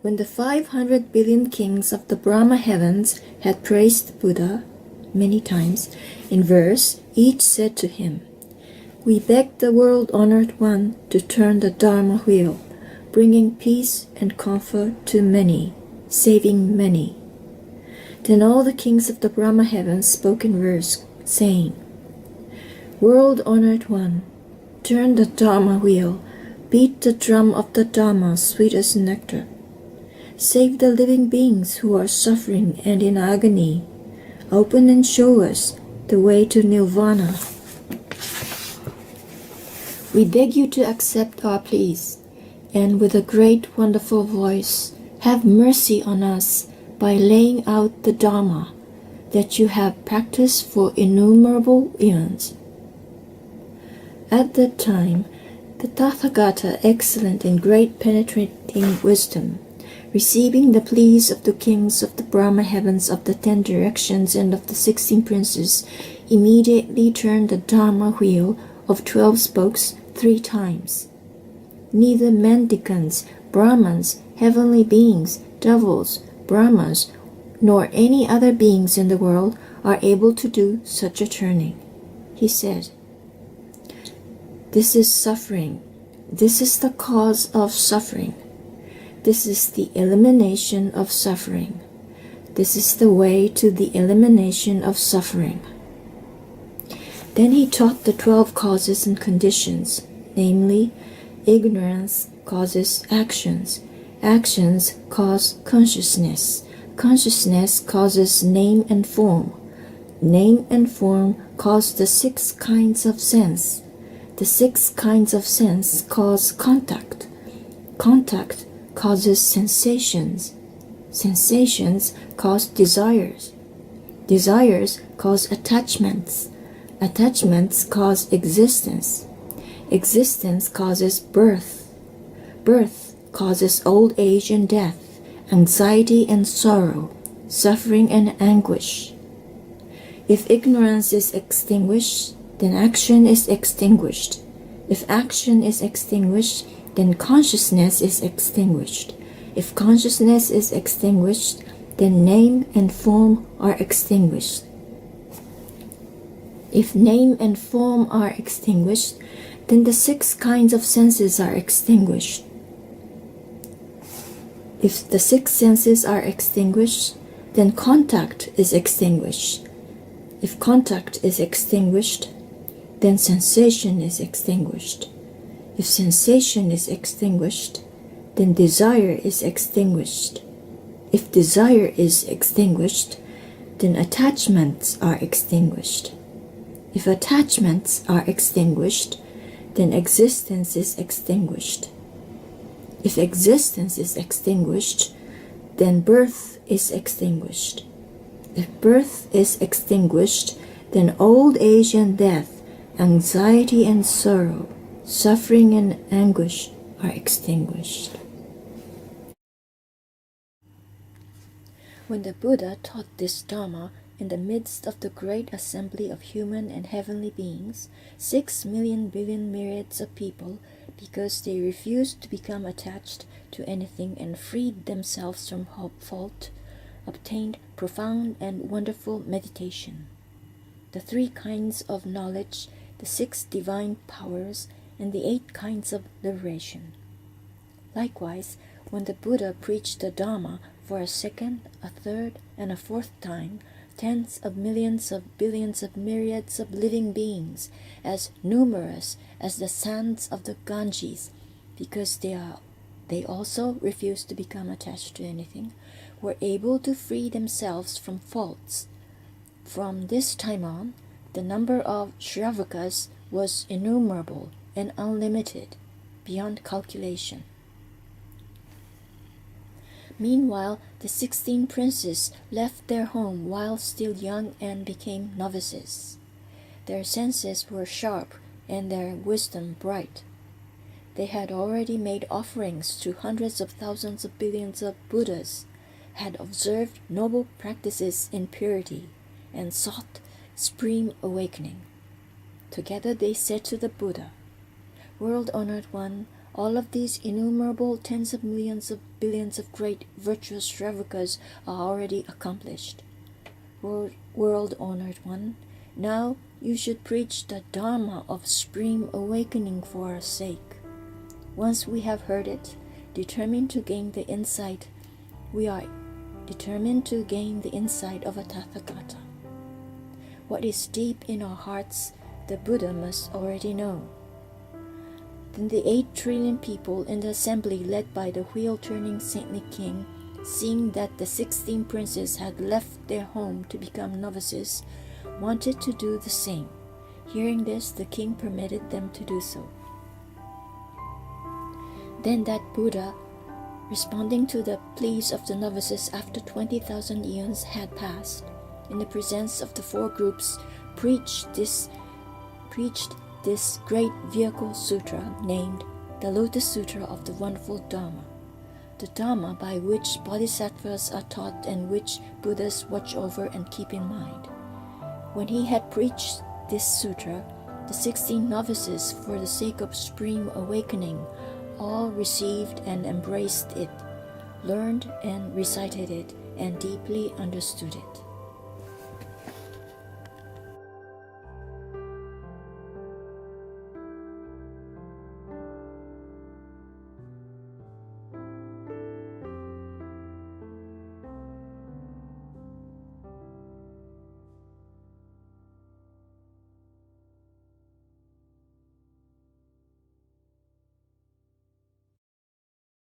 When the 500 billion kings of the Brahma heavens had praised the Buddha many times, in verse, each said to him, "We beg the world-honored one to turn the Dharma wheel, bringing peace and comfort to many, saving many." Then all the kings of the Brahma heavens spoke in verse, saying, "World-honored one, turn the Dharma wheel, beat the drum of the Dharma sweet as nectar. Save the living beings who are suffering and in agony. Open and show us the way to Nirvana. We beg you to accept our pleas, and with a great wonderful voice, have mercy on us by laying out the Dharma that you have practiced for innumerable eons." At that time, the Tathagata, excellent in great penetrating wisdom, receiving the pleas of the kings of the Brahma heavens of the 10 directions and of the 16 princes, immediately turned the Dharma wheel of 12 spokes 3 times. Neither mendicants, Brahmans, heavenly beings, devils, Brahmas, nor any other beings in the world are able to do such a turning. He said, "This is suffering. This is the cause of suffering. This is the elimination of suffering. This is the way to the elimination of suffering." Then he taught the 12 causes and conditions, namely, ignorance causes actions, actions cause consciousness, consciousness causes name and form, name and form cause the 6 kinds of sense, the 6 kinds of sense cause contact, contact causes sensations, sensations cause desires, desires cause attachments, attachments cause existence, existence causes birth, birth causes old age and death, anxiety and sorrow, suffering and anguish. If ignorance is extinguished, then action is extinguished. If action is extinguished, then consciousness is extinguished. If consciousness is extinguished, then name and form are extinguished. If name and form are extinguished, then the 6 kinds of senses are extinguished. If the 6 senses are extinguished, then contact is extinguished. If contact is extinguished, then sensation is extinguished. If sensation is extinguished, then desire is extinguished. If desire is extinguished, then attachments are extinguished. If attachments are extinguished, then existence is extinguished. If existence is extinguished, then birth is extinguished. If birth is extinguished, then old age and death, anxiety and sorrow, suffering and anguish are extinguished. When the Buddha taught this Dharma in the midst of the great assembly of human and heavenly beings, 6 million billion myriads of people, because they refused to become attached to anything and freed themselves from fault, obtained profound and wonderful meditation. The 3 kinds of knowledge, the 6 divine powers, and the 8 kinds of liberation. Likewise, when the Buddha preached the Dharma for a second, a third, and a 4th time, tens of millions of billions of myriads of living beings, as numerous as the sands of the Ganges, because they also refused to become attached to anything, were able to free themselves from faults. From this time on, the number of Shravakas was innumerable and unlimited, beyond calculation. Meanwhile, the 16 princes left their home while still young and became novices. Their senses were sharp and their wisdom bright. They had already made offerings to hundreds of thousands of billions of Buddhas, had observed noble practices in purity, and sought supreme awakening. Together they said to the Buddha, "World-honored one, All of these innumerable tens of millions of billions of great virtuous Shravukas are already accomplished. World-honored one, now you should preach the Dharma of supreme awakening for our sake. Once we have heard it, determined to gain the insight, we are determined to gain the insight of a Tathagata. What is deep in our hearts, the Buddha must already know. Then the 8 trillion people in the assembly led by the wheel-turning saintly king, seeing that the 16 princes had left their home to become novices, wanted to do the same. Hearing this, the king permitted them to do so. Then that Buddha, responding to the pleas of the novices after 20,000 eons had passed, in the presence of the 4 groups, preached this great vehicle sutra named the Lotus Sutra of the Wonderful Dharma, the Dharma by which bodhisattvas are taught and which Buddhas watch over and keep in mind. When he had preached this sutra, the 16 novices, for the sake of supreme awakening, all received and embraced it, learned and recited it, and deeply understood it.